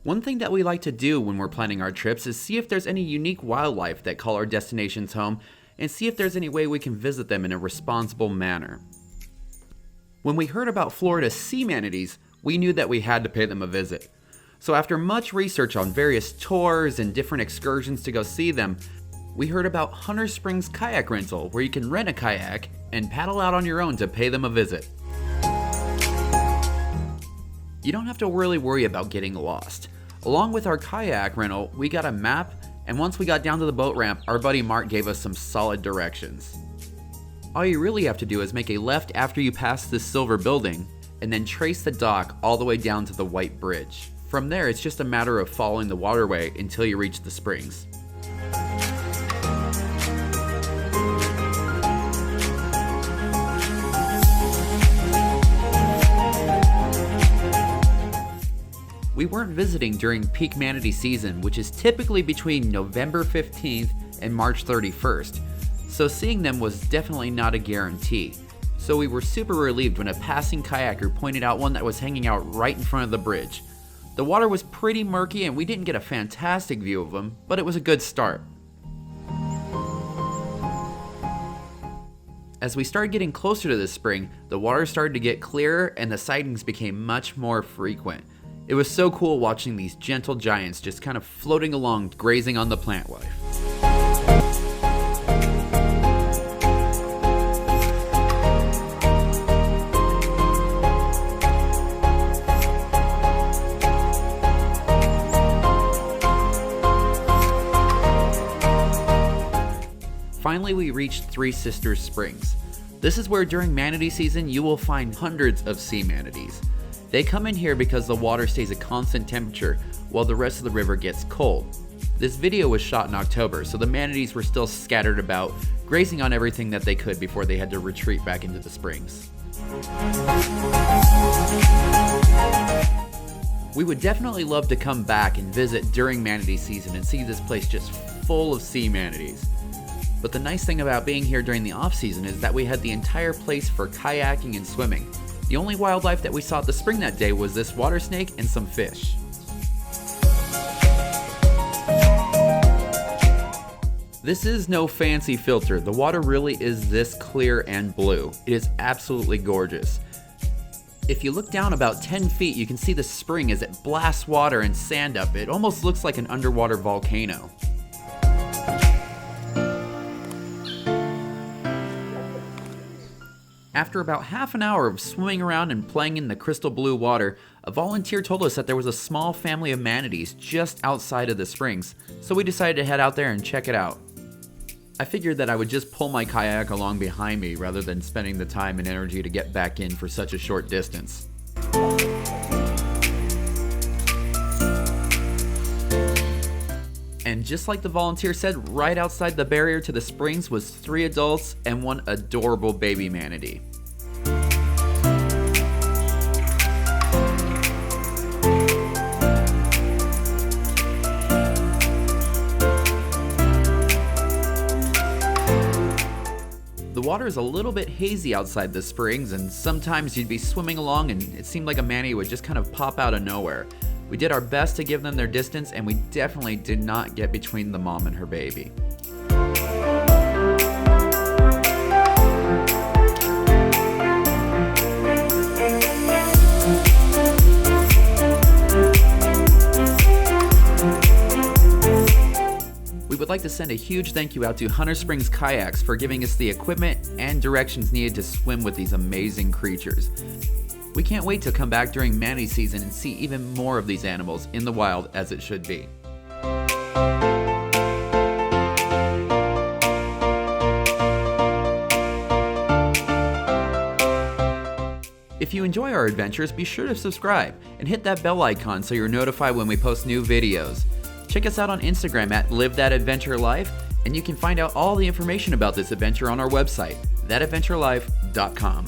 One thing that we like to do when we're planning our trips is see if there's any unique wildlife that call our destinations home and see if there's any way we can visit them in a responsible manner. When we heard about Florida's sea manatees, we knew that we had to pay them a visit. So after much research on various tours and different excursions to go see them, we heard about Hunter Springs Kayak Rental, where you can rent a kayak and paddle out on your own to pay them a visit. You don't have to really worry about getting lost. Along with our kayak rental, we got a map, and once we got down to the boat ramp, our buddy Mark gave us some solid directions. All you really have to do is make a left after you pass this silver building, and then trace the dock all the way down to the white bridge. From there, it's just a matter of following the waterway until you reach the springs. We weren't visiting during peak manatee season, which is typically between November 15th and March 31st, so seeing them was definitely not a guarantee. So we were super relieved when a passing kayaker pointed out one that was hanging out right in front of the bridge. The water was pretty murky and we didn't get a fantastic view of them, but it was a good start. As we started getting closer to the spring, the water started to get clearer and the sightings became much more frequent. It was so cool watching these gentle giants just kind of floating along, grazing on the plant life. Finally, we reached Three Sisters Springs. This is where during manatee season you will find hundreds of sea manatees. They come in here because the water stays at constant temperature while the rest of the river gets cold. This video was shot in October, so the manatees were still scattered about, grazing on everything that they could before they had to retreat back into the springs. We would definitely love to come back and visit during manatee season and see this place just full of sea manatees. But the nice thing about being here during the off-season is that we had the entire place for kayaking and swimming. The only wildlife that we saw at the spring that day was this water snake and some fish. This is no fancy filter. The water really is this clear and blue. It is absolutely gorgeous. If you look down about 10 feet, you can see the spring as it blasts water and sand up. It almost looks like an underwater volcano. After about half an hour of swimming around and playing in the crystal blue water, a volunteer told us that there was a small family of manatees just outside of the springs, so we decided to head out there and check it out. I figured that I would just pull my kayak along behind me rather than spending the time and energy to get back in for such a short distance. And just like the volunteer said, right outside the barrier to the springs was 3 adults and 1 adorable baby manatee. The water is a little bit hazy outside the springs, and sometimes you'd be swimming along and it seemed like a manatee would just kind of pop out of nowhere. We did our best to give them their distance, and we definitely did not get between the mom and her baby. We would like to send a huge thank you out to Hunter Springs Kayaks for giving us the equipment and directions needed to swim with these amazing creatures. We can't wait to come back during manatee season and see even more of these animals in the wild as it should be. If you enjoy our adventures, be sure to subscribe and hit that bell icon so you're notified when we post new videos. Check us out on Instagram at @LiveThatAdventureLife, and you can find out all the information about this adventure on our website, thatadventurelife.com.